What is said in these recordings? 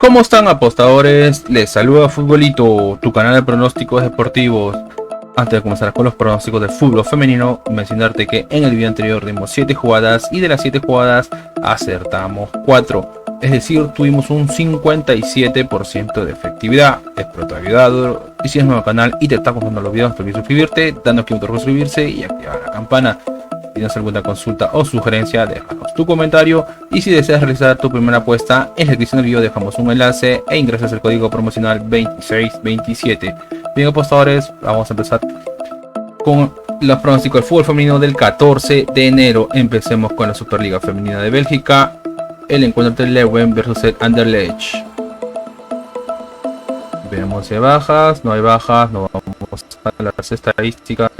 ¿Cómo están, apostadores? Les saluda Futbolito, tu canal de pronósticos deportivos. Antes de comenzar con los pronósticos del fútbol femenino, mencionarte que en el video anterior dimos 7 jugadas y de las 7 jugadas acertamos 4. Es decir, tuvimos un 57% de efectividad. Espero te haya ayudado. Y si es nuevo al canal y te está gustando los videos, no te olvides suscribirte, dando aquí un botón de suscribirse y activar la campana. Si tienes alguna consulta o sugerencia, déjanos tu comentario. Y si deseas realizar tu primera apuesta, en la descripción del video dejamos un enlace e ingresas el código promocional 2627. Bien, apostadores, vamos a empezar con los pronósticos del fútbol femenino del 14 de enero. Empecemos con la Superliga Femenina de Bélgica. El encuentro entre Leuven versus el Anderlecht. Veamos si hay bajas. No hay bajas. No vamos a las estadísticas.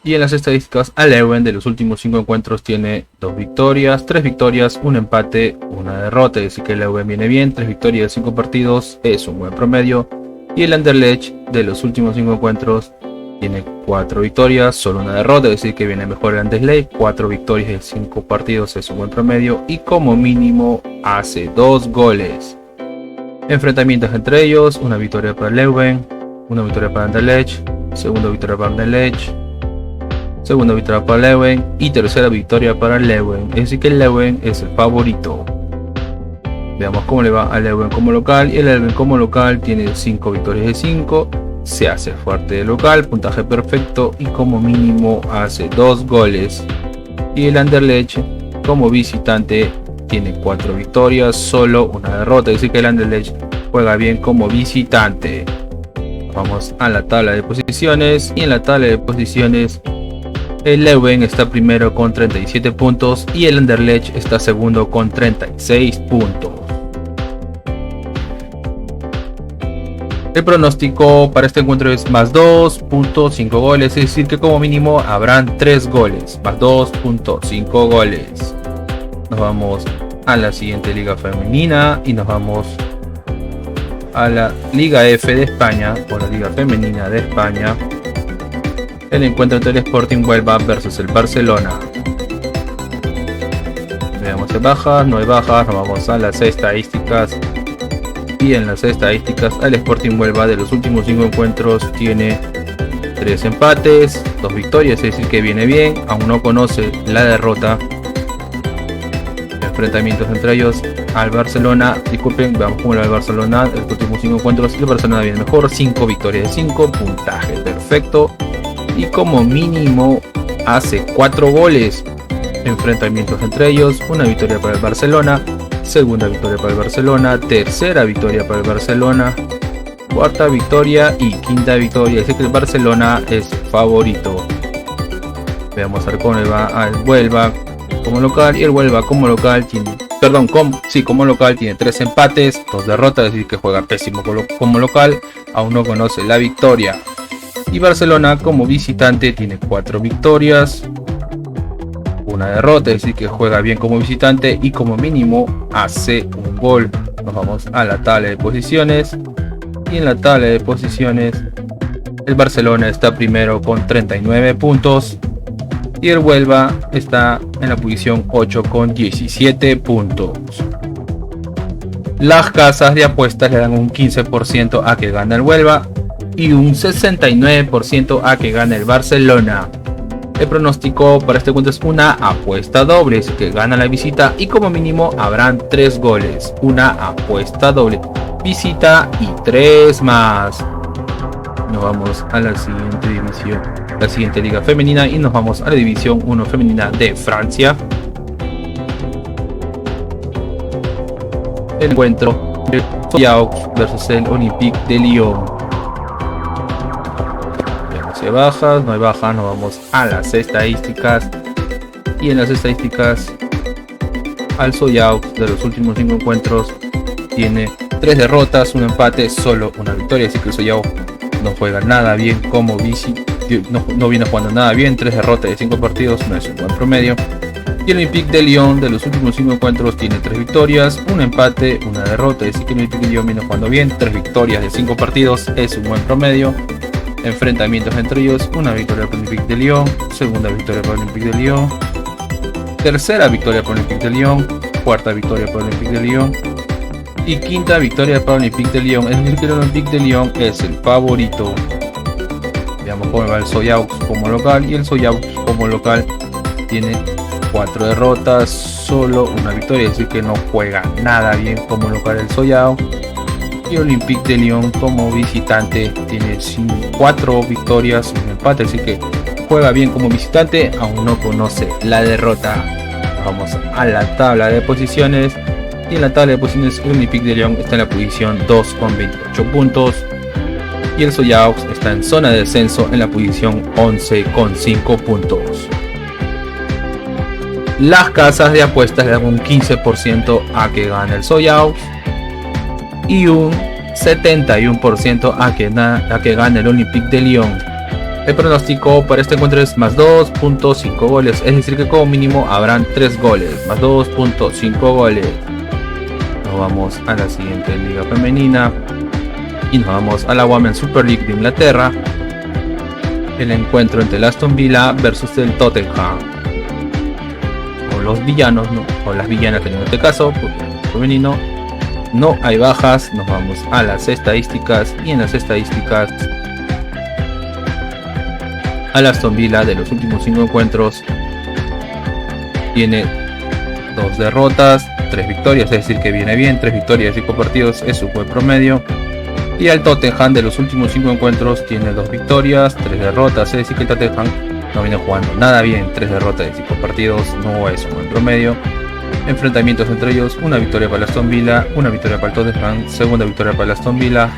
Y en las estadísticas, a Leuven de los últimos 5 encuentros tiene 2 victorias, 3 victorias, un empate, una derrota. Es decir que Leuven viene bien, 3 victorias de 5 partidos es un buen promedio. Y el Anderlecht de los últimos 5 encuentros tiene 4 victorias, solo una derrota. Es decir que viene mejor el Anderlecht, 4 victorias de 5 partidos es un buen promedio. Y como mínimo hace 2 goles. Enfrentamientos entre ellos, una victoria para Leuven, una victoria para Anderlecht, segunda victoria para Anderlecht, segunda victoria para Leuven y tercera victoria para Leuven. Es decir que el Leuven es el favorito. Veamos cómo le va a Leuven como local. Y el Leuven como local tiene 5 victorias de 5. Se hace fuerte de local, puntaje perfecto y como mínimo hace 2 goles. Y el Anderlecht como visitante tiene 4 victorias, solo una derrota. Es decir que el Anderlecht juega bien como visitante. Vamos a la tabla de posiciones. Y en la tabla de posiciones, el Leuven está primero con 37 puntos y el Anderlecht está segundo con 36 puntos. El pronóstico para este encuentro es más 2.5 goles, es decir que como mínimo habrán 3 goles, más 2.5 goles. Nos vamos a la siguiente liga femenina y nos vamos a la Liga F de España, o la Liga Femenina de España. El encuentro entre el Sporting Huelva versus el Barcelona. Veamos si hay bajas, no hay bajas, nos vamos a las estadísticas. Y en las estadísticas, el Sporting Huelva de los últimos 5 encuentros tiene 3 empates, 2 victorias, es decir que viene bien, aún no conoce la derrota. Enfrentamientos entre ellos al Barcelona, disculpen, veamos cómo va el Barcelona de los últimos 5 encuentros. El Barcelona viene mejor, 5 victorias de 5, puntaje perfecto. Y como mínimo hace 4 goles. Enfrentamientos entre ellos, una victoria para el Barcelona, segunda victoria para el Barcelona, tercera victoria para el Barcelona, cuarta victoria y quinta victoria. Así que el Barcelona es favorito. Veamos a ver cómo le va al Huelva como local. Y el Huelva como local tiene, como local tiene 3 empates, 2 derrotas, es decir que juega pésimo como local, aún no conoce la victoria. Y Barcelona como visitante tiene 4 victorias, una derrota, es decir que juega bien como visitante y como mínimo hace un gol. Nos vamos a la tabla de posiciones. Y en la tabla de posiciones, el Barcelona está primero con 39 puntos. Y el Huelva está en la posición 8 con 17 puntos. Las casas de apuestas le dan un 15% a que gana el Huelva y un 69% a que gane el Barcelona. El pronóstico para este encuentro es una apuesta doble, es que gana la visita y como mínimo habrán 3 goles. Una apuesta doble, visita y 3 más. Nos vamos a la siguiente división, la siguiente liga femenina, y nos vamos a la división 1 femenina de Francia. El encuentro de Soyaux versus el Olympique de Lyon. Si hay bajas, no hay bajas, nos vamos a las estadísticas. Y en las estadísticas, al Soyaux de los últimos 5 encuentros tiene 3 derrotas, un empate, solo una victoria. Así que el Soyaux no juega nada bien como no viene jugando nada bien, 3 derrotas de 5 partidos, no es un buen promedio. Y el Olympique de Lyon de los últimos 5 encuentros tiene 3 victorias, un empate, una derrota. Es decir que el Olympique de Lyon viene jugando bien, 3 victorias de 5 partidos es un buen promedio. Enfrentamientos entre ellos, una victoria para el Olympique de Lyon, segunda victoria para el Olympique de Lyon, tercera victoria para Olympique de Lyon, cuarta victoria para Olympique de Lyon y quinta victoria para Olympique de Lyon. Es decir, que el Olympique de Lyon es el favorito. Veamos cómo va el Soyaux como local, y el Soyaux como local tiene 4 derrotas, solo una victoria, es decir que no juega nada bien como local el Soyaux. Y Olympique de Lyon como visitante tiene 4 victorias y un empate, así que juega bien como visitante, aún no conoce la derrota. Vamos a la tabla de posiciones, y en la tabla de posiciones el Olympique de Lyon está en la posición 2 con 28 puntos y el Soyaux está en zona de descenso en la posición 11 con 5 puntos. Las casas de apuestas le dan un 15% a que gane el Soyaux y un 71% a que gane el Olympique de Lyon. El pronóstico para este encuentro es más 2.5 goles, es decir que como mínimo habrán 3 goles, más 2.5 goles. Nos vamos a la siguiente liga femenina y nos vamos a la Women's Super League de Inglaterra. El encuentro entre el Aston Villa versus el Tottenham, o los villanos, ¿no? O las villanas en este caso, femenino. No hay bajas. Nos vamos a las estadísticas, y en las estadísticas al Aston Villa de los últimos 5 encuentros tiene 2 derrotas, 3 victorias, es decir que viene bien. 3 victorias y 5 partidos es su buen promedio. Y al Tottenham de los últimos 5 encuentros tiene 2 victorias, 3 derrotas, es decir que el Tottenham no viene jugando nada bien. 3 derrotas y 5 partidos no es un buen promedio. Enfrentamientos entre ellos: una victoria para el Aston Villa, una victoria para el Tottenham, segunda victoria para el Aston Villa,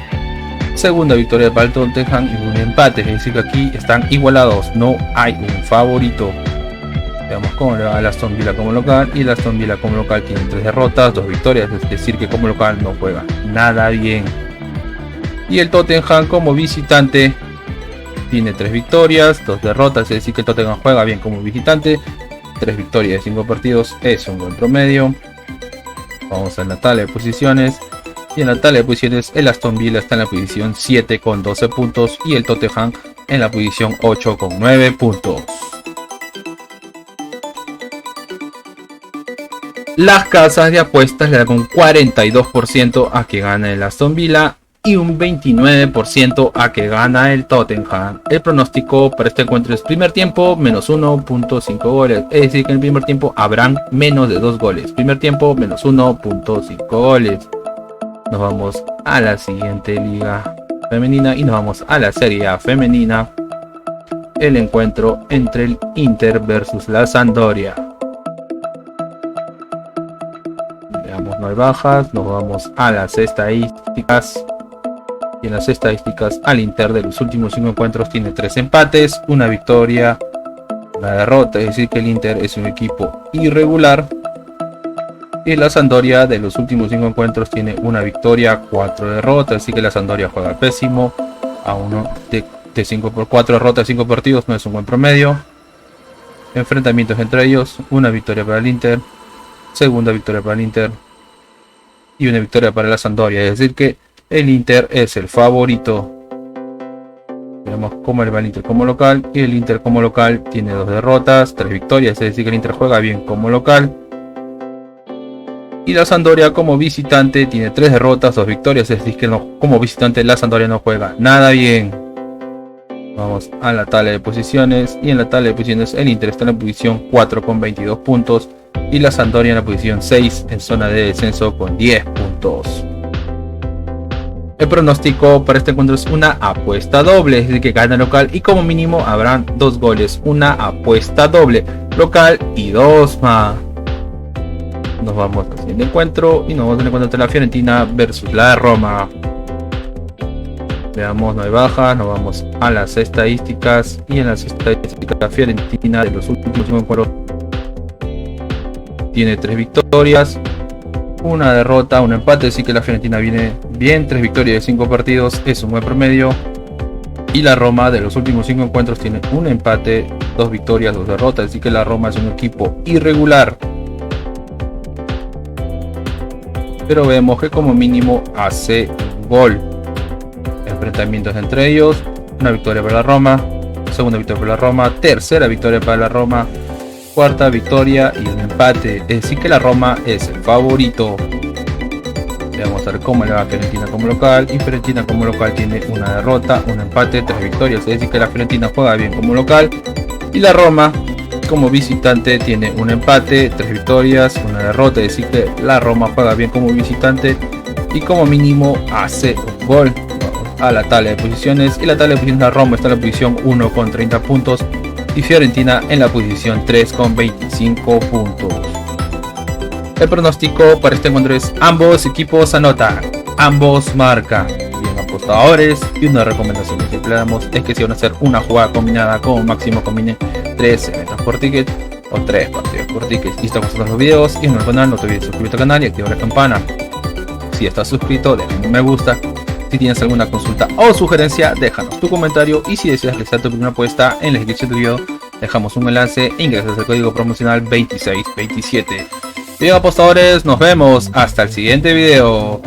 segunda victoria para el Tottenham y un empate, es decir que aquí están igualados, no hay un favorito. Veamos cómo le va al Aston Villa como local, y el Aston Villa como local tiene 3 derrotas, 2 victorias, es decir que como local no juega nada bien. Y el Tottenham como visitante tiene 3 victorias, 2 derrotas, es decir que el Tottenham juega bien como visitante. 3 victorias de 5 partidos es un buen promedio. Vamos a la tabla de posiciones, y en la tabla de posiciones el Aston Villa está en la posición 7 con 12 puntos y el Tottenham en la posición 8 con 9 puntos. Las casas de apuestas le dan un 42% a que gane el Aston Villa y un 29% a que gana el Tottenham. El pronóstico para este encuentro es primer tiempo menos 1.5 goles, es decir que en el primer tiempo habrán menos de 2 goles. Primer tiempo menos 1.5 goles. Nos vamos a la siguiente liga femenina y nos vamos a la Serie A femenina. El encuentro entre el Inter versus la Sampdoria. Veamos, no hay bajas. Nos vamos a las estadísticas. Y en las estadísticas al Inter de los últimos 5 encuentros tiene 3 empates, una victoria, una derrota, es decir que el Inter es un equipo irregular. Y la Sampdoria de los últimos 5 encuentros tiene una victoria, 4 derrotas, así que la Sampdoria juega pésimo. A uno de 5 por 4 derrotas, 5 partidos no es un buen promedio. Enfrentamientos entre ellos: una victoria para el Inter, segunda victoria para el Inter y una victoria para la Sampdoria, es decir que el Inter es el favorito. Veamos cómo le va el Inter como local, y el Inter como local tiene 2 derrotas, 3 victorias, es decir que el Inter juega bien como local. Y la Sampdoria como visitante tiene 3 derrotas, 2 victorias, es decir que como visitante la Sampdoria no juega nada bien. Vamos a la tabla de posiciones, y en la tabla de posiciones el Inter está en la posición 4 con 22 puntos y la Sampdoria en la posición 6 en zona de descenso con 10 puntos. El pronóstico para este encuentro es una apuesta doble, es decir que gana local y como mínimo habrán 2 goles. Una apuesta doble, local y 2 más. Nos vamos al siguiente encuentro y nos vamos al encuentro entre la Fiorentina versus la Roma. Veamos, no hay bajas. Nos vamos a las estadísticas, y en las estadísticas la Fiorentina de los últimos 5 encuentros tiene 3 victorias, una derrota, un empate, así que la Fiorentina viene bien. 3 victorias de 5 partidos es un buen promedio. Y la Roma de los últimos 5 encuentros tiene un empate, 2 victorias, 2 derrotas, así que la Roma es un equipo irregular, pero vemos que como mínimo hace un gol. Enfrentamientos entre ellos: una victoria para la Roma, segunda victoria para la Roma, tercera victoria para la Roma cuarta victoria y un empate, es decir que la Roma es el favorito. Vamos a ver cómo le va a Fiorentina como local, y Fiorentina como local tiene una derrota, un empate, 3 victorias, es decir que la Fiorentina juega bien como local, y la Roma como visitante tiene un empate, 3 victorias, una derrota, es decir que la Roma juega bien como visitante y como mínimo hace un gol. Vamos a la tabla de posiciones, y la tabla de posiciones, la Roma está en la posición 1 con 30 puntos y Fiorentina en la posición 3 con 25 puntos. El pronóstico para este encuentro es: ambos equipos anotan, ambos marcan. Bien, apostadores, y una recomendación que siempre damos es que si van a hacer una jugada combinada, como máximo combine 3 eventos por ticket o 3 partidos por ticket. Y estamos con los videos y en el canal, no te olvides suscribirte al canal y activar la campana. Si estás suscrito, déjame un me gusta. Si tienes alguna consulta o sugerencia, déjanos tu comentario, y si deseas realizar tu primera apuesta, en la descripción del video dejamos un enlace e ingresas el código promocional 2627. Bien, apostadores, nos vemos hasta el siguiente video.